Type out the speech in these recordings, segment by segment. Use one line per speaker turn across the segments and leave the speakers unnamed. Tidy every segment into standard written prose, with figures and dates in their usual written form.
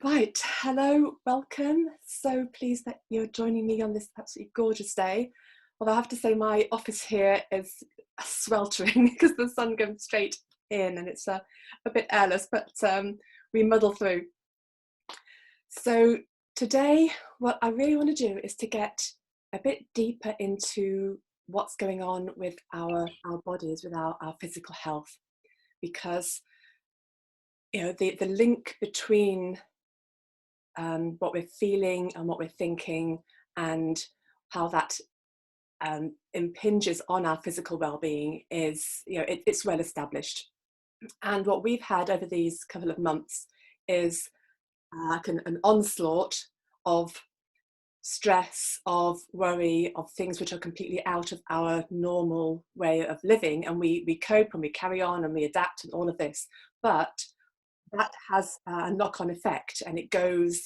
Right, hello, welcome. So pleased that you're joining me on this absolutely gorgeous day. Although I have to say my office here is sweltering because the sun goes straight in and it's a bit airless, but we muddle through. So today, what I really want to do is to get a bit deeper into what's going on with our bodies, with our physical health, because the link between what we're feeling and what we're thinking, and how that impinges on our physical well-being is, it's well established. And what we've had over these couple of months is like an onslaught of stress, of worry, of things which are completely out of our normal way of living, and we cope and we carry on and we adapt and all of this. But that has a knock-on effect, and it goes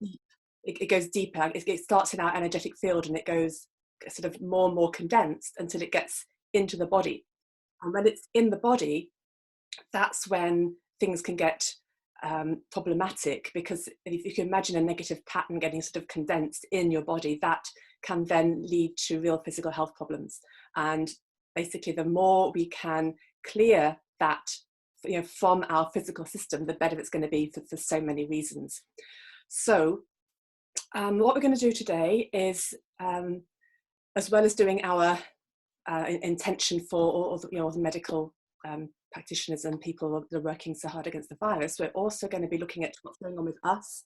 deep. It goes deeper. It starts in our energetic field, and it goes sort of more and more condensed until it gets into the body. And when it's in the body, that's when things can get problematic, because if you can imagine a negative pattern getting sort of condensed in your body, that can then lead to real physical health problems. And basically, the more we can clear that from our physical system, the better it's going to be for so many reasons. So what we're going to do today is, as well as doing our intention for all the medical practitioners and people that are working so hard against the virus, we're also going to be looking at what's going on with us,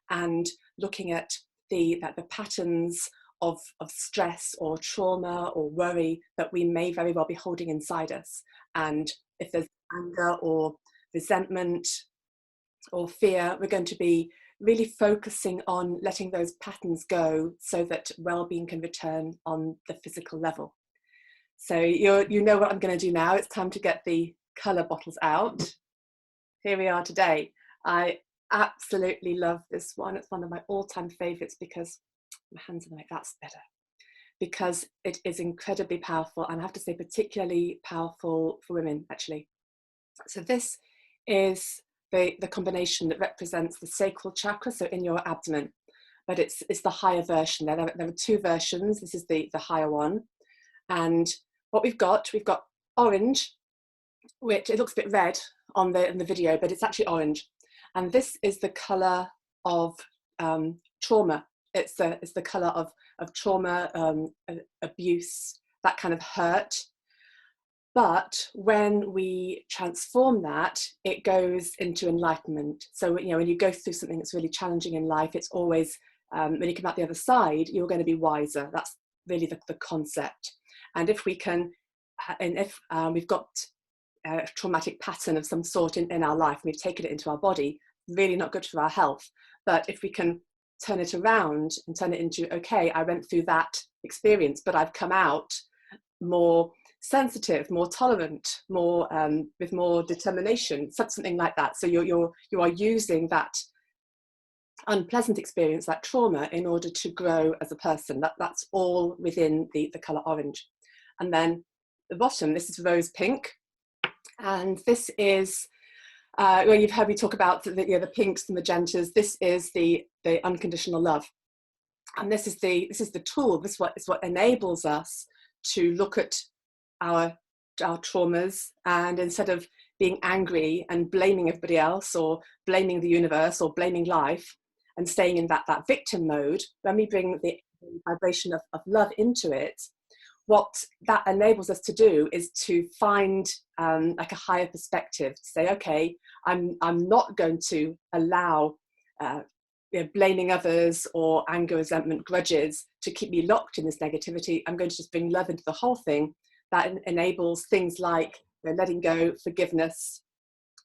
and looking at the patterns of stress or trauma or worry that we may very well be holding inside us. And if there's anger or resentment or fear, we're going to be really focusing on letting those patterns go so that well-being can return on the physical level. So you know what I'm going to do now. It's time to get the colour bottles out. Here we are today. I absolutely love this one. It's one of my all-time favourites because my hands are like, that's better. Because it is incredibly powerful, and I have to say particularly powerful for women, actually. So this is the combination that represents the sacral chakra, so in your abdomen, but it's the higher version. There are two versions. This is the higher one, and what we've got orange, which it looks a bit red in the video, but it's actually orange, and this is the color of trauma. It's the color of trauma, abuse, that kind of hurt. But when we transform that, it goes into enlightenment. So when you go through something that's really challenging in life, it's always, when you come out the other side, you're going to be wiser. That's really the concept. And if we can, and if we've got a traumatic pattern of some sort in our life, and we've taken it into our body, really not good for our health. But if we can turn it around and turn it into, okay, I went through that experience, but I've come out more sensitive, more tolerant, more with more determination, something like that. So you are using that unpleasant experience, that trauma, in order to grow as a person. That's all within the color orange. And then the bottom, this is rose pink, and this is well, you've heard me talk about the pinks, the magentas. This is the unconditional love, and this is the tool. This is what enables us to look at our traumas, and instead of being angry and blaming everybody else, or blaming the universe, or blaming life, and staying in that victim mode, when we bring the vibration of love into it, what that enables us to do is to find like a higher perspective, to say, okay, I'm not going to allow blaming others or anger, resentment, grudges to keep me locked in this negativity. I'm going to just bring love into the whole thing. That enables things like letting go, forgiveness,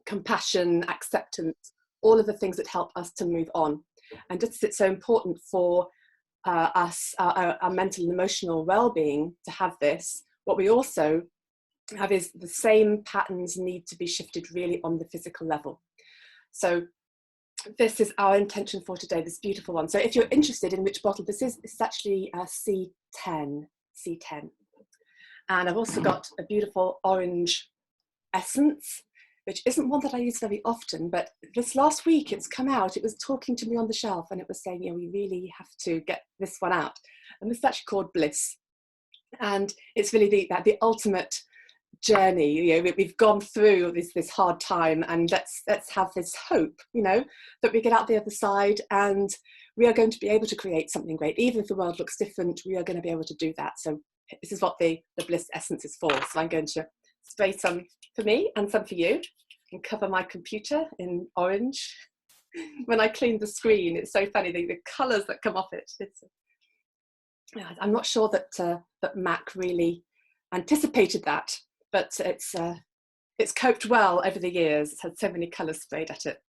compassion, acceptance, all of the things that help us to move on. And just as it's so important for us, our mental and emotional well-being, to have this, what we also have is the same patterns need to be shifted really on the physical level. So this is our intention for today, this beautiful one. So if you're interested in which bottle this is, it's actually C10. And I've also got a beautiful orange essence. which isn't one that I use very often, but this last week it's come out. It was talking to me on the shelf and it was saying, you know, we really have to get this one out. And this is actually called Bliss. And it's really the ultimate journey. You know, we've gone through this hard time, and let's have this hope, you know, that we get out the other side and we are going to be able to create something great. Even if the world looks different, we are going to be able to do that. So this is what the Bliss essence is for. So I'm going to spray some for me and some for you and cover my computer in orange. When I clean the screen, it's so funny, the colours that come off it. I'm not sure that Mac really anticipated that, but it's coped well over the years. It's had so many colours sprayed at it.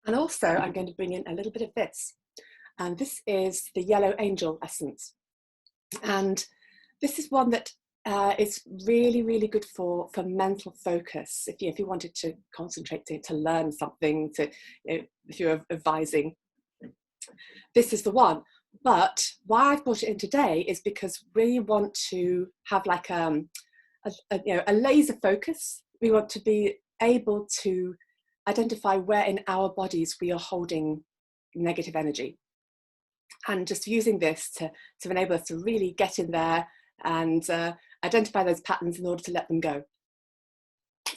And also I'm going to bring in a little bit of this. And this is the Yellow Angel essence. And this is one that is really, really good for mental focus. If you wanted to concentrate, to learn something, if you're advising, this is the one. But why I've brought it in today is because we want to have like a laser focus. We want to be able to identify where in our bodies we are holding negative energy, and just using this to enable us to really get in there and identify those patterns in order to let them go.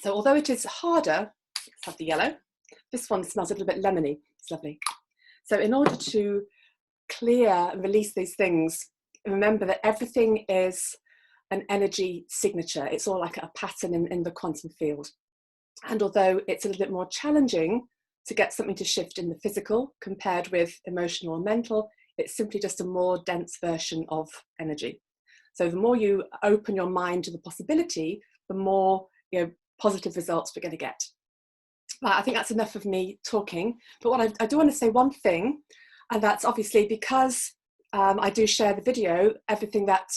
So although it is harder, let's have the yellow. This one smells a little bit lemony. It's lovely. So in order to clear and release these things, remember that everything is an energy signature. It's all like a pattern in the quantum field. And although it's a little bit more challenging to get something to shift in the physical compared with emotional or mental, it's simply just a more dense version of energy. So the more you open your mind to the possibility, the more, you know, positive results we're going to get. Right, I think that's enough of me talking. But what I do want to say one thing, and that's obviously because I do share the video, everything that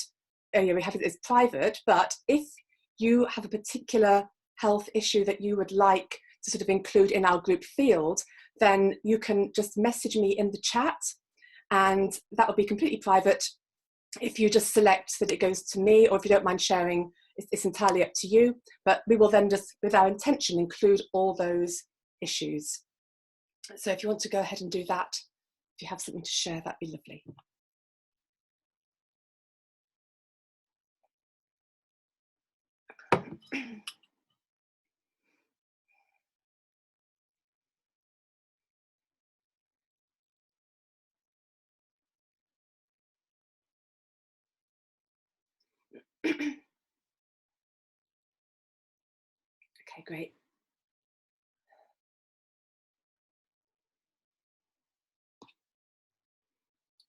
we have is private. But if you have a particular health issue that you would like to sort of include in our group field, then you can just message me in the chat, and that will be completely private. If you just select that it goes to me, or if you don't mind sharing, it's entirely up to you. But we will then just, with our intention, include all those issues. So if you want to go ahead and do that, if you have something to share, that'd be lovely. Okay, great.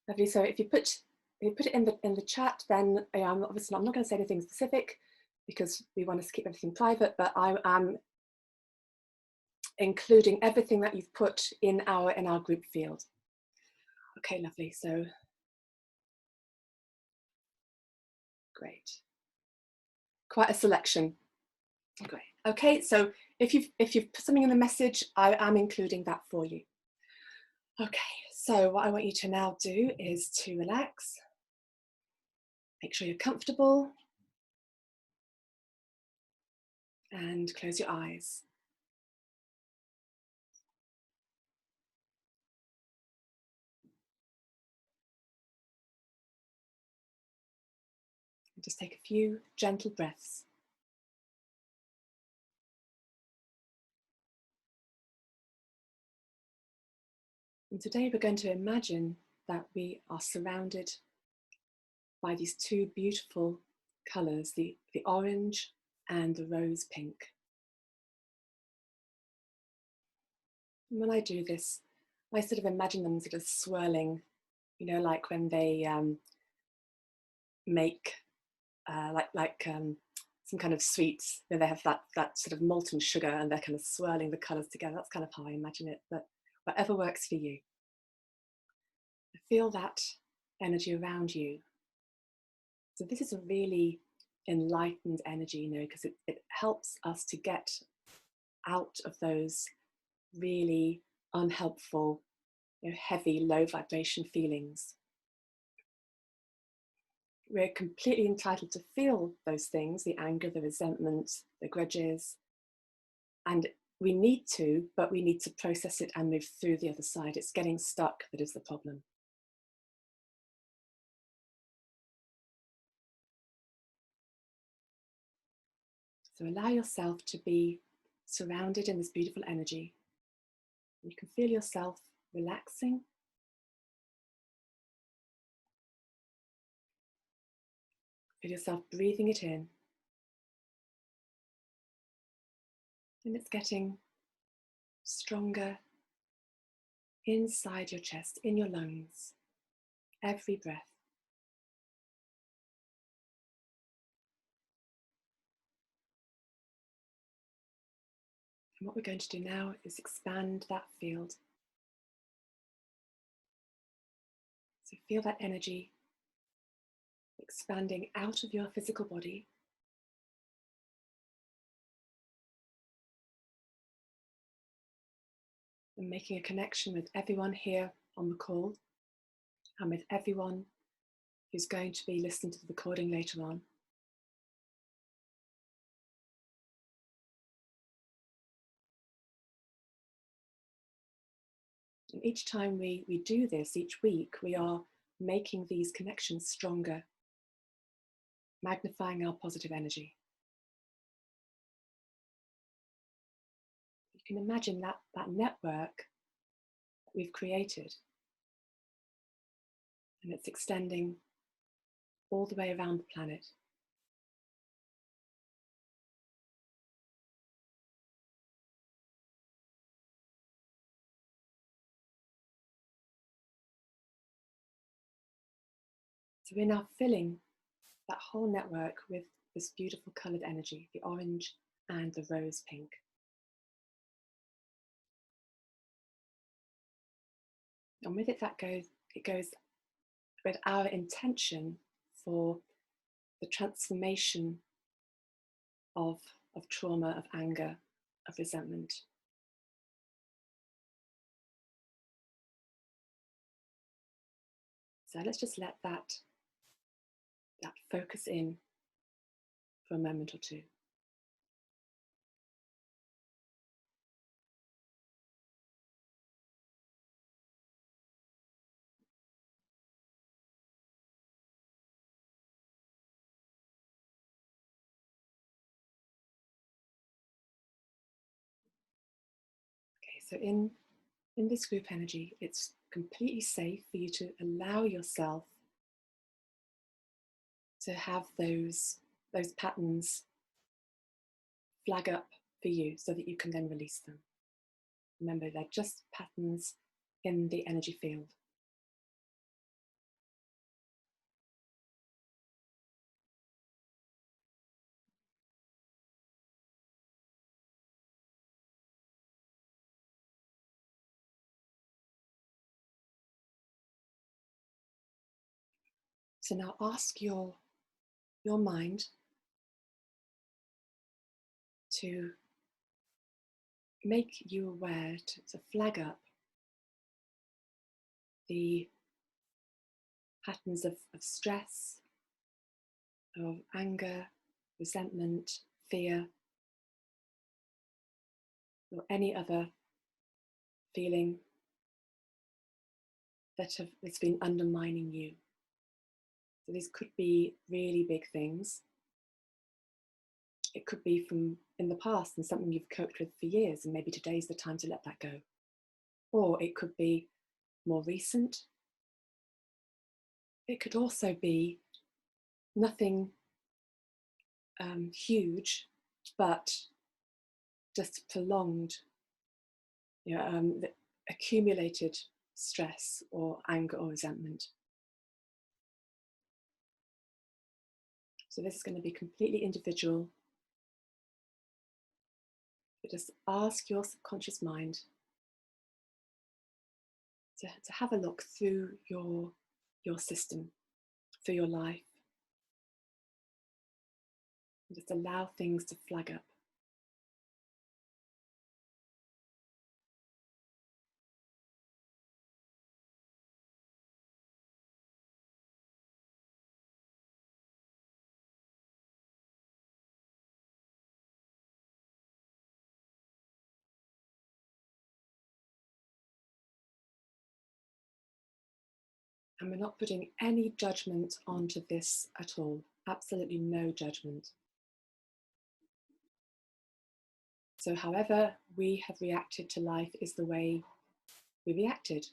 Lovely. So if you put it in the chat, then I'm not going to say anything specific because we want to keep everything private. But I am including everything that you've put in our group field. Okay, lovely. So great. Quite a selection. Great. Okay, so if you've put something in the message, I am including that for you. Okay, so what I want you to now do is to relax. Make sure you're comfortable. And close your eyes. And just take a few gentle breaths. And today we're going to imagine that we are surrounded by these two beautiful colours, the orange and the rose pink. And when I do this, I sort of imagine them sort of swirling, you know, like when they make some kind of sweets, where they have that sort of molten sugar and they're kind of swirling the colours together. That's kind of how I imagine it, but whatever works for you. Feel that energy around you. So this is a really enlightened energy, you know, because it helps us to get out of those really unhelpful, you know, heavy, low vibration feelings. We're completely entitled to feel those things, the anger, the resentment, the grudges, And we need to, but we need to process it and move through the other side. It's getting stuck that is the problem. So allow yourself to be surrounded in this beautiful energy. You can feel yourself relaxing. Feel yourself breathing it in. And it's getting stronger inside your chest, in your lungs, every breath. And what we're going to do now is expand that field. So feel that energy expanding out of your physical body. And making a connection with everyone here on the call and with everyone who's going to be listening to the recording later on. And each time we do this, each week, we are making these connections stronger, magnifying our positive energy. You can imagine that network that we've created, and it's extending all the way around the planet. So we're now filling that whole network with this beautiful coloured energy, the orange and the rose pink. And with it, it goes with our intention for the transformation of trauma, of anger, of resentment. So let's just let that focus in for a moment or two. Okay, so in this group energy, it's completely safe for you to allow yourself to have those patterns flag up for you so that you can then release them. Remember, they're just patterns in the energy field. So now ask your mind to make you aware, to flag up the patterns of stress, of anger, resentment, fear, or any other feeling that's been undermining you. So these could be really big things. It could be from in the past and something you've coped with for years, and maybe today's the time to let that go. Or it could be more recent. It could also be nothing huge, but just prolonged, the accumulated stress or anger or resentment. So this is going to be completely individual. But just ask your subconscious mind to have a look through your system, through your life, and just allow things to flag up. And we're not putting any judgment onto this at all. Absolutely no judgment. So however we have reacted to life is the way we reacted,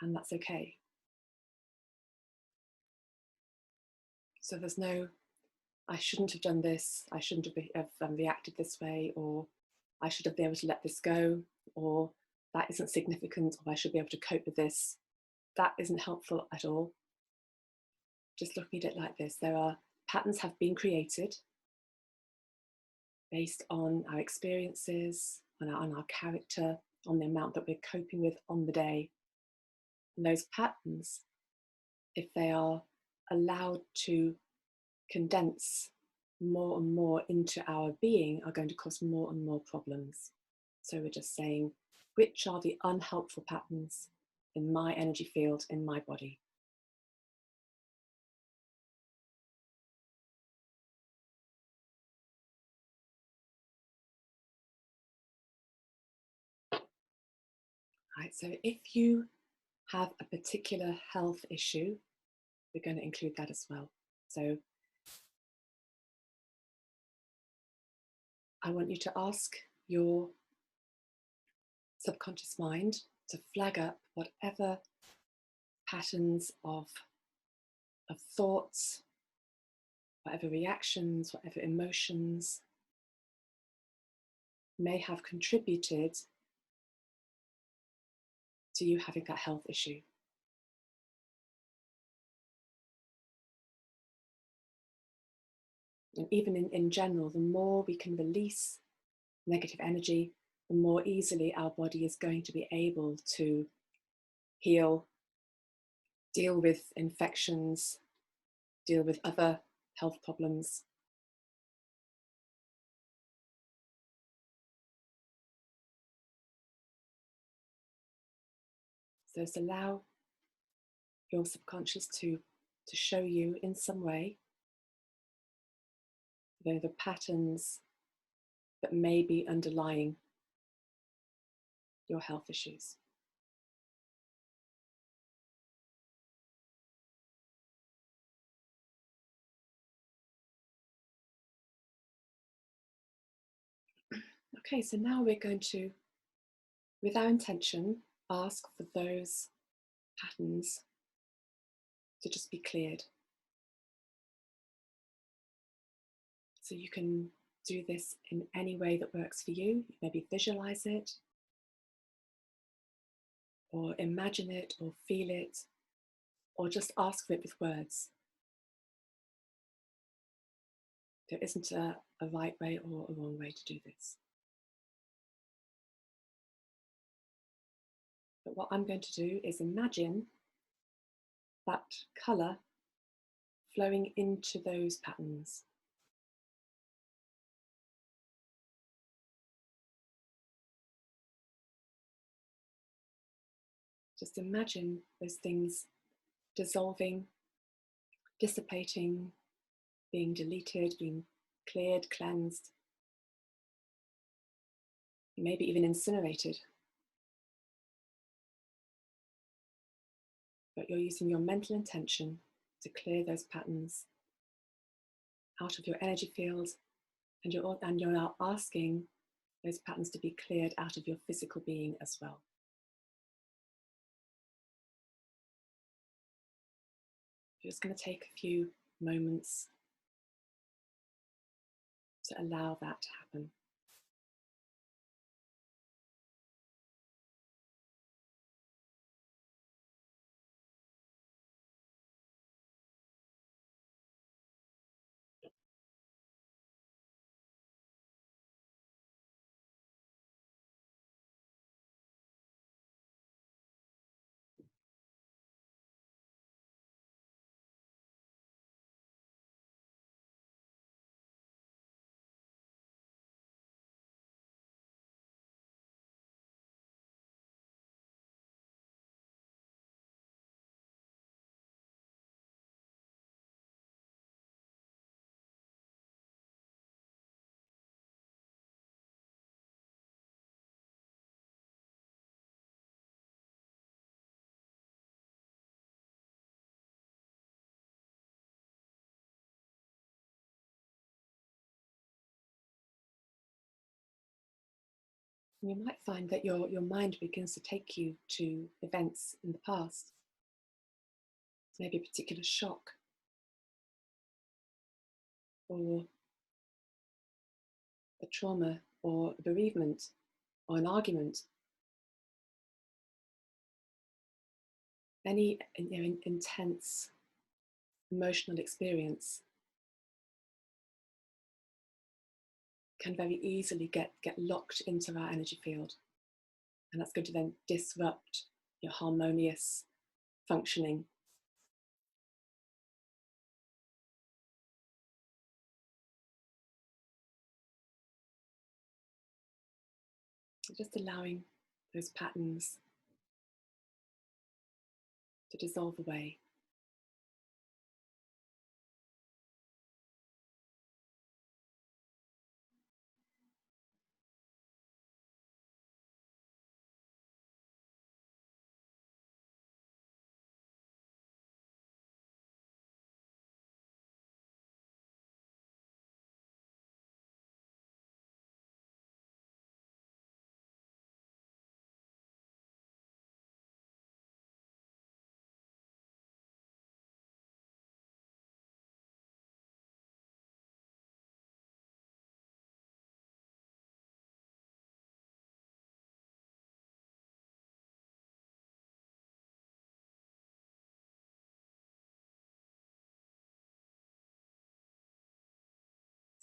and that's okay. So there's no, I shouldn't have done this, I shouldn't have reacted this way, or I should have been able to let this go, or that isn't significant, or I should be able to cope with this. That isn't helpful at all. Just looking at it like this, there are patterns have been created based on our experiences, on our character, on the amount that we're coping with on the day. And those patterns, if they are allowed to condense more and more into our being, are going to cause more and more problems. So we're just saying, which are the unhelpful patterns in my energy field, in my body? Right, so if you have a particular health issue, we're going to include that as well. So I want you to ask your subconscious mind to flag up whatever patterns of thoughts, whatever reactions, whatever emotions may have contributed to you having that health issue. And even in general, the more we can release negative energy, the more easily our body is going to be able to heal, deal with infections, deal with other health problems. So just allow your subconscious to show you in some way the patterns that may be underlying your health issues. Okay, so now we're going to, with our intention, ask for those patterns to just be cleared. So you can do this in any way that works for you. Maybe visualize it, or imagine it, or feel it, or just ask for it with words. There isn't a right way or a wrong way to do this. But what I'm going to do is imagine that colour flowing into those patterns. Just imagine those things dissolving, dissipating, being deleted, being cleared, cleansed, maybe even incinerated. But you're using your mental intention to clear those patterns out of your energy field, and you're now asking those patterns to be cleared out of your physical being as well. You're just going to take a few moments to allow that to happen. And you might find that your mind begins to take you to events in the past, maybe a particular shock or a trauma or a bereavement or an argument, any intense emotional experience can very easily get locked into our energy field. And that's going to then disrupt your harmonious functioning. So just allowing those patterns to dissolve away.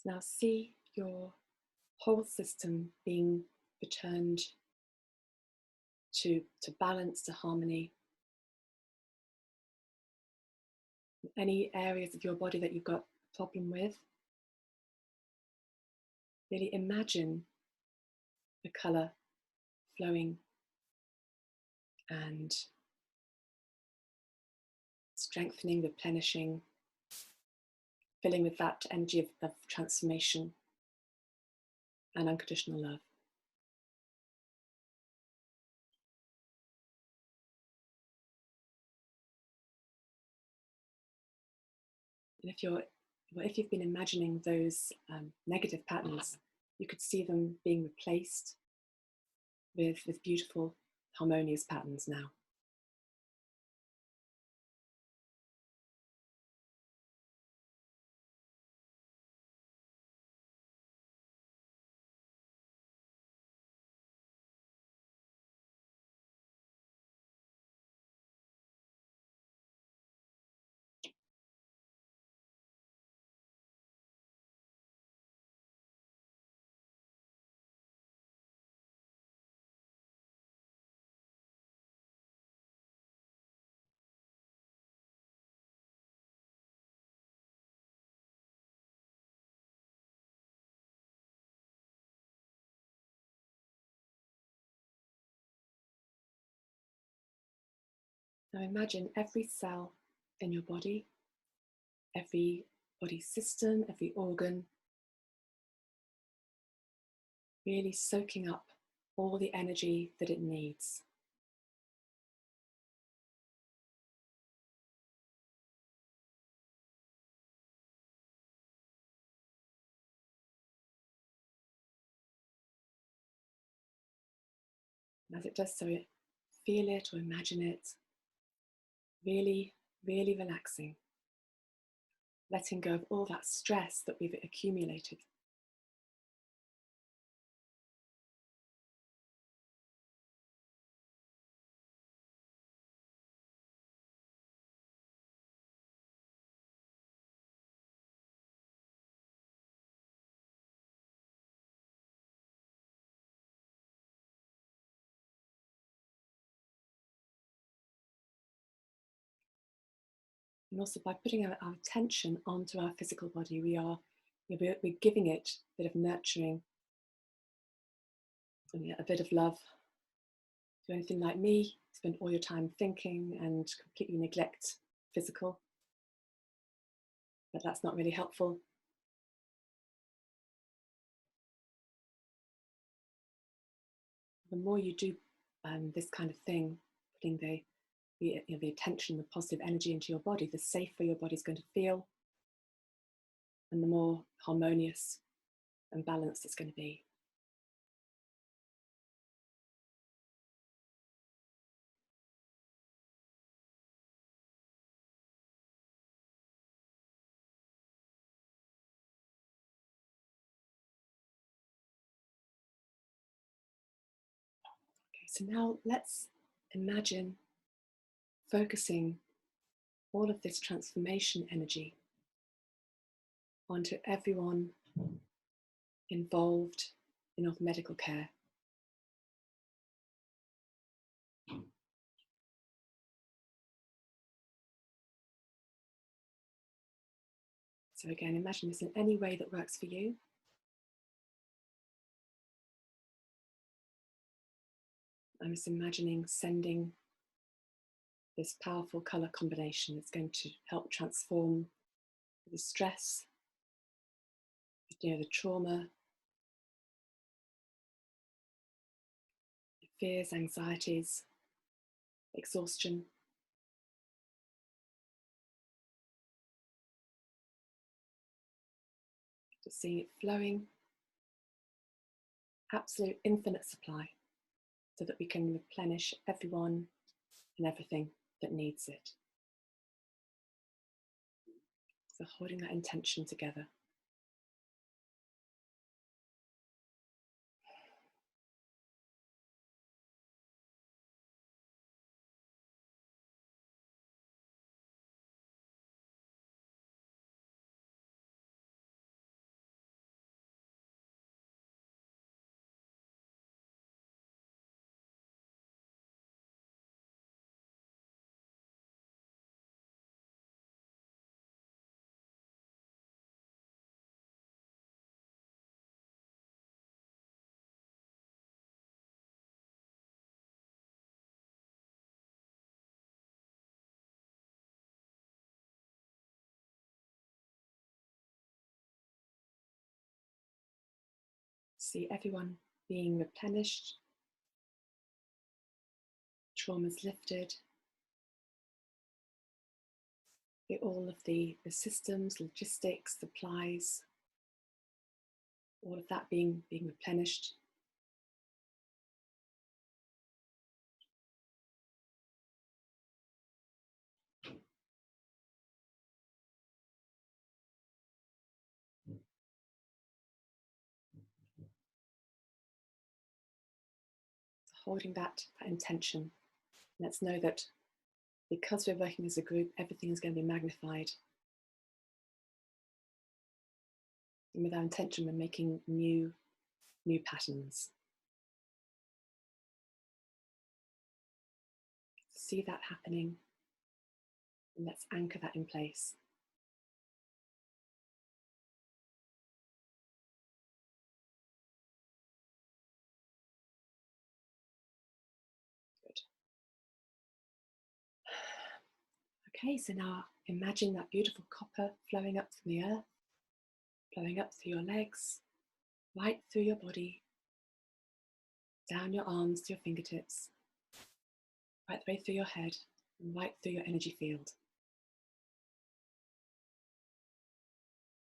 So now see your whole system being returned to balance, to harmony. Any areas of your body that you've got a problem with, really imagine the colour flowing and strengthening, replenishing, filling with that energy of transformation and unconditional love. And if you've been imagining those negative patterns, you could see them being replaced with beautiful, harmonious patterns now. Now imagine every cell in your body, every body system, every organ, really soaking up all the energy that it needs. And as it does so, feel it or imagine it, really, really relaxing, letting go of all that stress that we've accumulated. And also by putting our attention onto our physical body, we're giving it a bit of nurturing, a bit of love. If you're anything like me, spend all your time thinking and completely neglect physical, but that's not really helpful. The more you do this kind of thing, putting the attention, the positive energy into your body, the safer your body's going to feel, and the more harmonious and balanced it's going to be. So now let's imagine focusing all of this transformation energy onto everyone involved in our medical care. So again, imagine this in any way that works for you. I'm just imagining sending this powerful colour combination that's going to help transform the stress, the trauma, the fears, anxieties, exhaustion. Just seeing it flowing, absolute infinite supply, so that we can replenish everyone and everything that needs it. So holding that intention together. See everyone being replenished, traumas lifted, all of the systems, logistics, supplies, all of that being replenished. Holding that intention. Let's know that because we're working as a group, everything is going to be magnified. And with our intention, we're making new patterns. See that happening, and let's anchor that in place. Good. Okay, so now imagine that beautiful copper flowing up from the earth, flowing up through your legs, right through your body, down your arms to your fingertips, right the way through your head, and right through your energy field.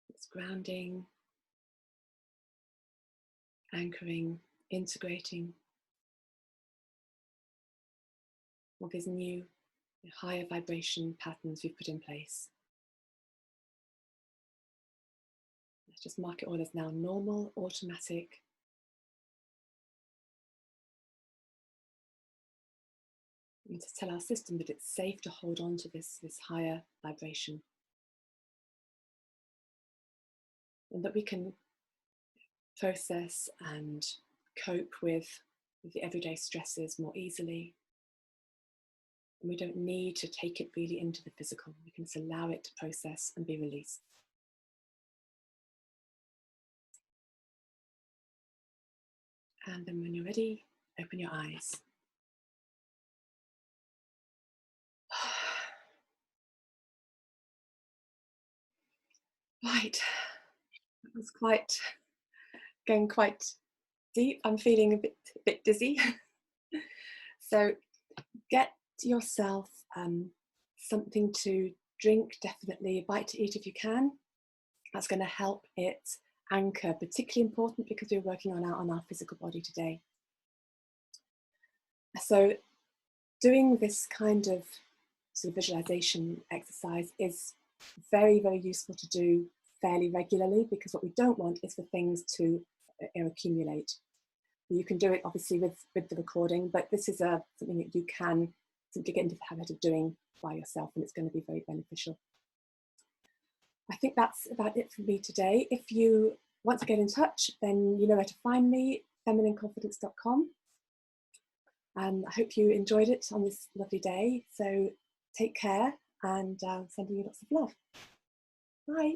It's grounding, anchoring, integrating all these new, higher vibration patterns we've put in place. Let's just mark it all as now normal, automatic. And to tell our system that it's safe to hold on to this higher vibration. And that we can process and cope with the everyday stresses more easily. And we don't need to take it really into the physical. We can just allow it to process and be released. And then when you're ready, open your eyes. Right, that was going quite deep. I'm feeling a bit dizzy. So get yourself something to drink, definitely a bite to eat if you can. That's going to help it anchor, particularly important because we're working on our physical body today. So doing this kind of sort of visualization exercise is very, very useful to do fairly regularly, because what we don't want is for things to accumulate. You can do it obviously with the recording, but this is something that you can simply get into the habit of doing by yourself, and it's going to be very beneficial. I think that's about it for me today. If you want to get in touch, then you know where to find me, feminineconfidence.com. I hope you enjoyed it on this lovely day. So take care, and sending you lots of love. Bye.